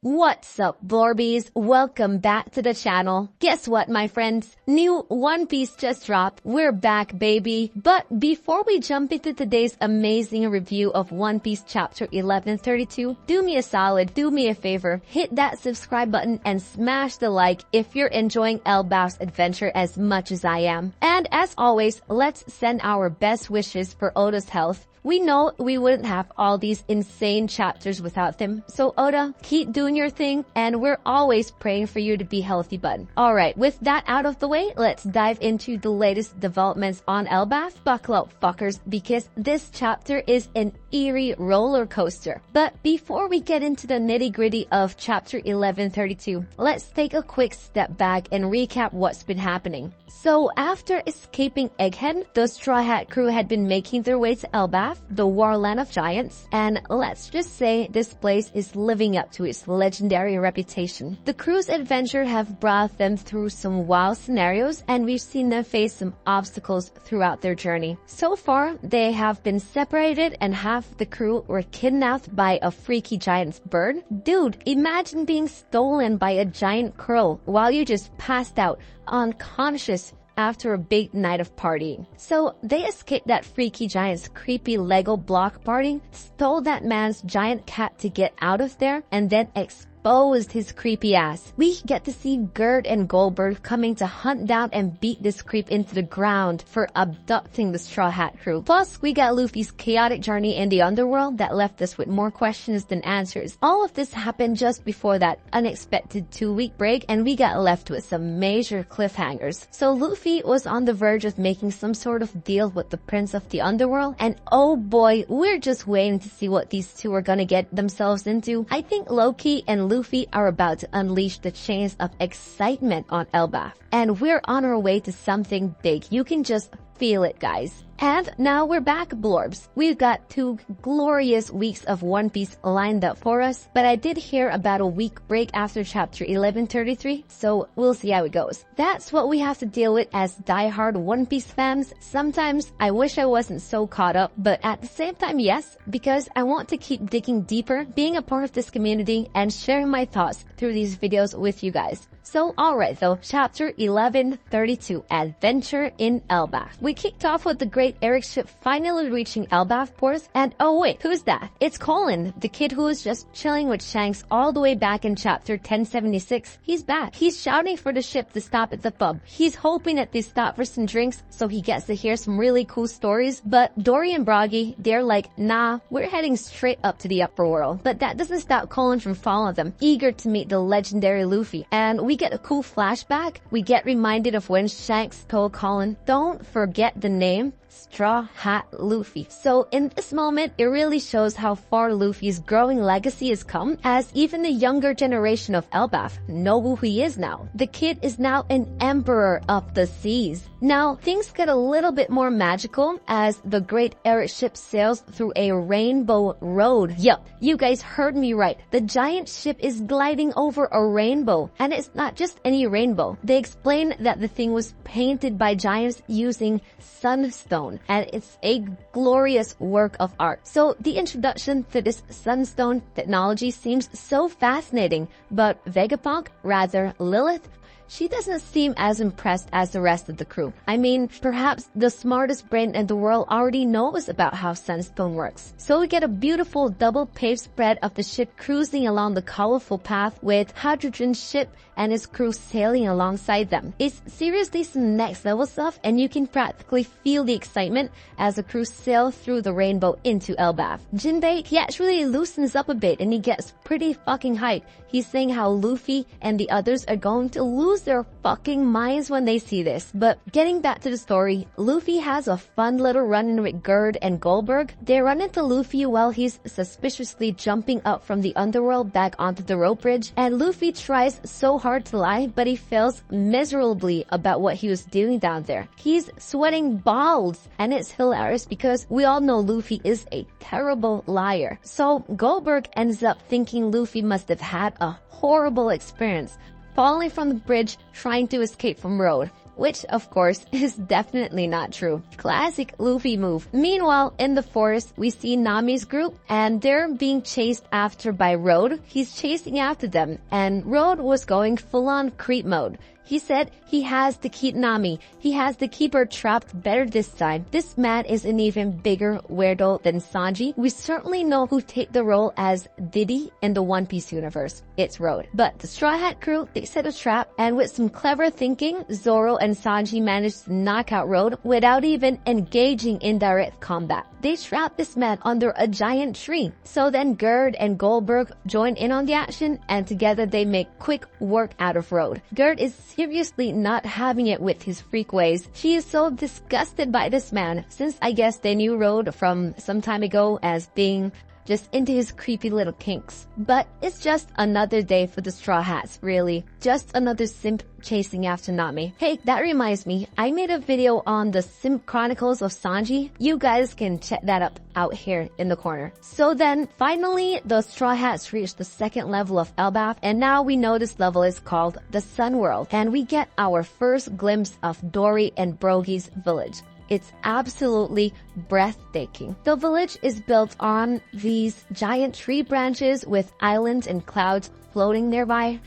What's up, Blorbies? Welcome back to the channel. Guess what, my friends? New One Piece just dropped. We're back, baby. But before we jump into today's amazing review of One Piece Chapter 1132, do me a solid, do me a favor, hit that subscribe button and smash the like if you're enjoying Elbaph's adventure as much as I am. And as always, let's send our best wishes for Oda's health. We know we wouldn't have all these insane chapters without him. So Oda, keep doing your thing, and we're always praying for you to be healthy, bud. Alright, with that out of the way, let's dive into the latest developments on Elbaf. Buckle up, fuckers, because this chapter is an eerie roller coaster. But before we get into the nitty-gritty of chapter 1132, let's take a quick step back and recap what's been happening. So after escaping Egghead, the Straw Hat crew had been making their way to Elbaf, the Warland of Giants, and let's just say this place is living up to its legendary reputation. The crew's adventure have brought them through some wild scenarios, and we've seen them face some obstacles throughout their journey. So far, they have been separated and half the crew were kidnapped by a freaky giant's bird. Dude, imagine being stolen by a giant crow while you just passed out unconscious after a big night of partying. So they escaped that freaky giant's creepy Lego block party, stole that man's giant cat to get out of there, and then exposed his creepy ass. We get to see Gerd and Goldberg coming to hunt down and beat this creep into the ground for abducting the Straw Hat crew. Plus, we got Luffy's chaotic journey in the underworld that left us with more questions than answers. All of this happened just before that unexpected 2-week break, and we got left with some major cliffhangers. So Luffy was on the verge of making some sort of deal with the Prince of the Underworld, and oh boy, we're just waiting to see what these two are gonna get themselves into. I think Loki and Luffy are about to unleash the chains of excitement on Elbaf. And we're on our way to something big. You can just feel it, guys. And now we're back, Blorbs. We've got 2 glorious weeks of One Piece lined up for us, but I did hear about a week break after chapter 1133, so we'll see how it goes. That's what we have to deal with as diehard One Piece fans. Sometimes I wish I wasn't so caught up, but at the same time, yes, because I want to keep digging deeper, being a part of this community, and sharing my thoughts through these videos with you guys. So alright though, chapter 1132, Adventure in Elbaf. We kicked off with the great Eric ship finally reaching Elbaf ports, and oh wait, who's that? It's Colin, the kid who was just chilling with Shanks all the way back in chapter 1076. He's back. He's shouting for the ship to stop at the pub. He's hoping that they stop for some drinks so he gets to hear some really cool stories, but Dory and Broggy, they're like, nah, we're heading straight up to the upper world. But that doesn't stop Colin from following them, eager to meet the legendary Luffy. And we get a cool flashback. We get reminded of when Shanks told Colin, don't forget the name Straw Hat Luffy. So in this moment, it really shows how far Luffy's growing legacy has come, as even the younger generation of Elbaf know who he is now. The kid is now an emperor of the seas. Now, things get a little bit more magical as the great Eric ship sails through a rainbow road. Yup, you guys heard me right. The giant ship is gliding over a rainbow, and it's not just any rainbow. They explain that the thing was painted by giants using Sunstone, and it's a glorious work of art. So the introduction to this Sunstone technology seems so fascinating, but Vegapunk, rather Lilith, she doesn't seem as impressed as the rest of the crew. I mean, perhaps the smartest brain in the world already knows about how Sunstone works. So we get a beautiful double paved spread of the ship cruising along the colorful path with Hydrogen's ship and his crew sailing alongside them. It's seriously some next level stuff, and you can practically feel the excitement as the crew sail through the rainbow into Elbaf. Jinbei, he actually loosens up a bit and he gets pretty fucking hyped. He's saying how Luffy and the others are going to lose their fucking minds when they see this. But getting back to the story, Luffy has a fun little run-in with Gerd and Goldberg. They run into Luffy while he's suspiciously jumping up from the underworld back onto the rope bridge, and Luffy tries so hard to lie, but he fails miserably about what he was doing down there. He's sweating balls, and it's hilarious because we all know Luffy is a terrible liar. So Goldberg ends up thinking Luffy must have had a horrible experience falling from the bridge trying to escape from road. which of course is definitely not true. Classic Luffy move. Meanwhile, in the forest, we see Nami's group and they're being chased after by Road. He's chasing after them and Road was going full-on creep mode. He said he has to keep Nami. He has to keep her trapped better this time. This man is an even bigger weirdo than Sanji. We certainly know who take the role as Diddy in the One Piece universe. It's Road. But the Straw Hat crew, they set a trap, and with some clever thinking, Zoro and Sanji managed to knock out Road without even engaging in direct combat. They trapped this man under a giant tree. So then Gerd and Goldberg join in on the action, and together they make quick work out of Road. Gerd is seriously not having it with his freak ways. She is so disgusted by this man, since I guess they knew Road from some time ago as being just into his creepy little kinks. But it's just another day for the Straw Hats, really. Just another simp chasing after Nami. Hey, that reminds me, I made a video on the Simp Chronicles of Sanji. You guys can check that up out here in the corner. So then, finally, the Straw Hats reach the second level of Elbaf, and now we know this level is called the Sun World, and we get our first glimpse of Dory and Brogy's village. It's absolutely breathtaking. The village is built on these giant tree branches with islands and clouds floating nearby.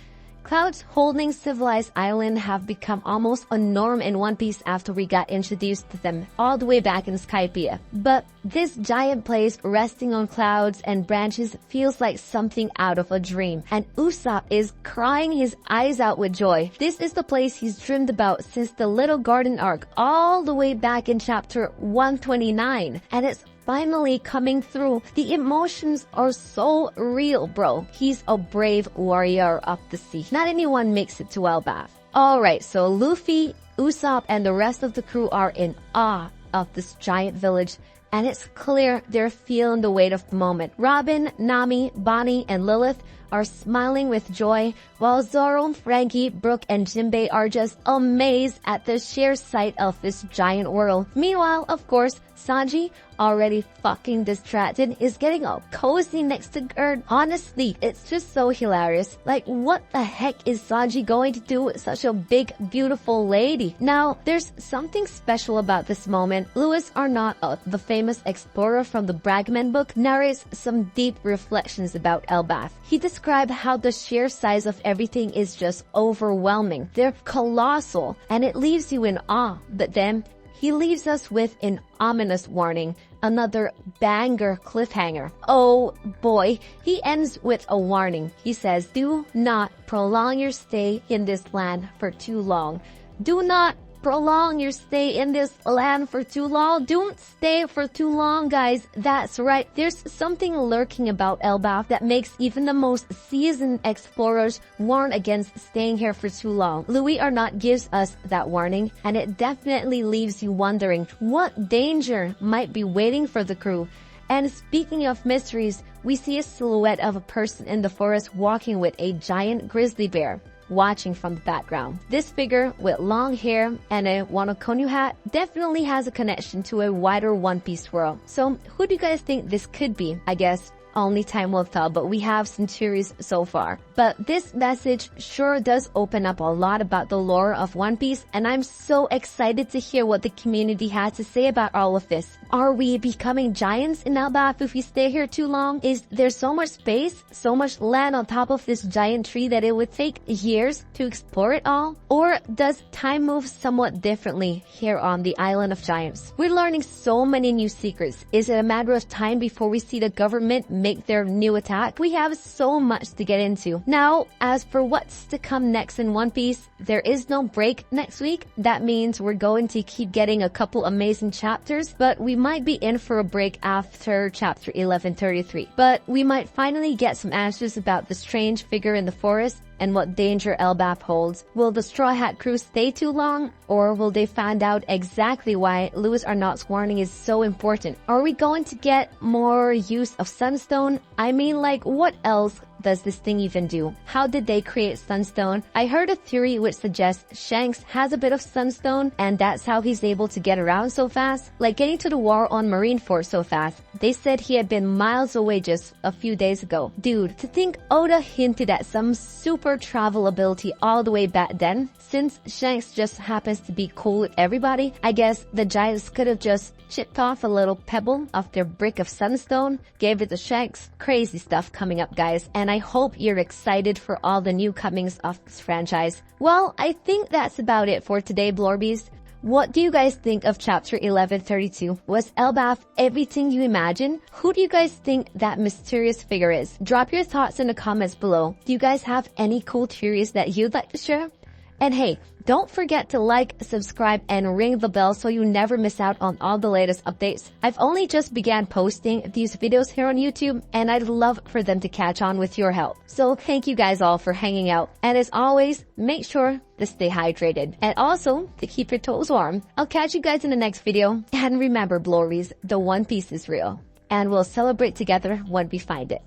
Clouds holding civilized island have become almost a norm in One Piece after we got introduced to them all the way back in Skypiea. But this giant place resting on clouds and branches feels like something out of a dream. And Usopp is crying his eyes out with joy. This is the place he's dreamed about since the Little Garden arc all the way back in chapter 129. And it's finally coming through. The emotions are so real, bro. He's a brave warrior of the sea. Not anyone makes it to Elbaf. Alright, so Luffy, Usopp, and the rest of the crew are in awe of this giant village, and it's clear they're feeling the weight of the moment. Robin, Nami, Bonnie, and Lilith are smiling with joy, while Zoro, Frankie, Brook, and Jinbei are just amazed at the sheer sight of this giant world. Meanwhile, of course, Sanji, already fucking distracted, is getting all cozy next to Gerd. Honestly, it's just so hilarious. Like, what the heck is Sanji going to do with such a big, beautiful lady? Now, there's something special about this moment. Louis Arnott, the famous explorer from the Bragman book, narrates some deep reflections about Elbaf. He described how the sheer size of everything is just overwhelming. They're colossal, and it leaves you in awe. But then, he leaves us with an ominous warning, another banger cliffhanger. Oh boy, he ends with a warning. He says, do not prolong your stay in this land for too long. Do not prolong your stay in this land for too long. Don't stay for too long, guys. That's right. There's something lurking about Elbaf that makes even the most seasoned explorers warn against staying here for too long. Louis Arnott gives us that warning, and it definitely leaves you wondering what danger might be waiting for the crew. And speaking of mysteries, we see a silhouette of a person in the forest walking with a giant grizzly bear watching from the background. This figure with long hair and a Wanokonyu hat definitely has a connection to a wider One Piece world. So who do you guys think this could be? I guess only time will tell, but we have some theories so far. But this message sure does open up a lot about the lore of One Piece, and I'm so excited to hear what the community has to say about all of this. Are we becoming giants in Elbaf if we stay here too long? Is there so much space, so much land on top of this giant tree that it would take years to explore it all? Or does time move somewhat differently here on the Island of Giants? We're learning so many new secrets. Is it a matter of time before we see the government make their new attack? We have so much to get into. Now, as for what's to come next in One Piece, there is no break next week. That means we're going to keep getting a couple amazing chapters, but we might be in for a break after chapter 1133. But we might finally get some answers about the strange figure in the forest and what danger Elbaf holds. Will the Straw Hat crew stay too long, or will they find out exactly why Louis Arnott's warning is so important? Are we going to get more use of Sunstone? I mean, like, what else does this thing even do? How did they create Sunstone? I heard a theory which suggests Shanks has a bit of Sunstone, and that's how he's able to get around so fast. Like getting to the war on Marineford so fast. They said he had been miles away just a few days ago. Dude, to think Oda hinted at some super travel ability all the way back then. Since Shanks just happens to be cool with everybody, I guess the giants could have just chipped off a little pebble off their brick of Sunstone, gave it to Shanks. Crazy stuff coming up, guys, and I hope you're excited for all the new comings of this franchise. Well, I think that's about it for today, Blorbies. What do you guys think of chapter 1132? Was Elbaf everything you imagine? Who do you guys think that mysterious figure is? Drop your thoughts in the comments below. Do you guys have any cool theories that you'd like to share? And hey, don't forget to like, subscribe, and ring the bell so you never miss out on all the latest updates. I've only just began posting these videos here on YouTube, and I'd love for them to catch on with your help. So thank you guys all for hanging out. And as always, make sure to stay hydrated. And also, to keep your toes warm. I'll catch you guys in the next video. And remember, Blorbies, the One Piece is real. And we'll celebrate together when we find it.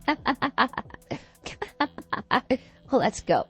Let's go.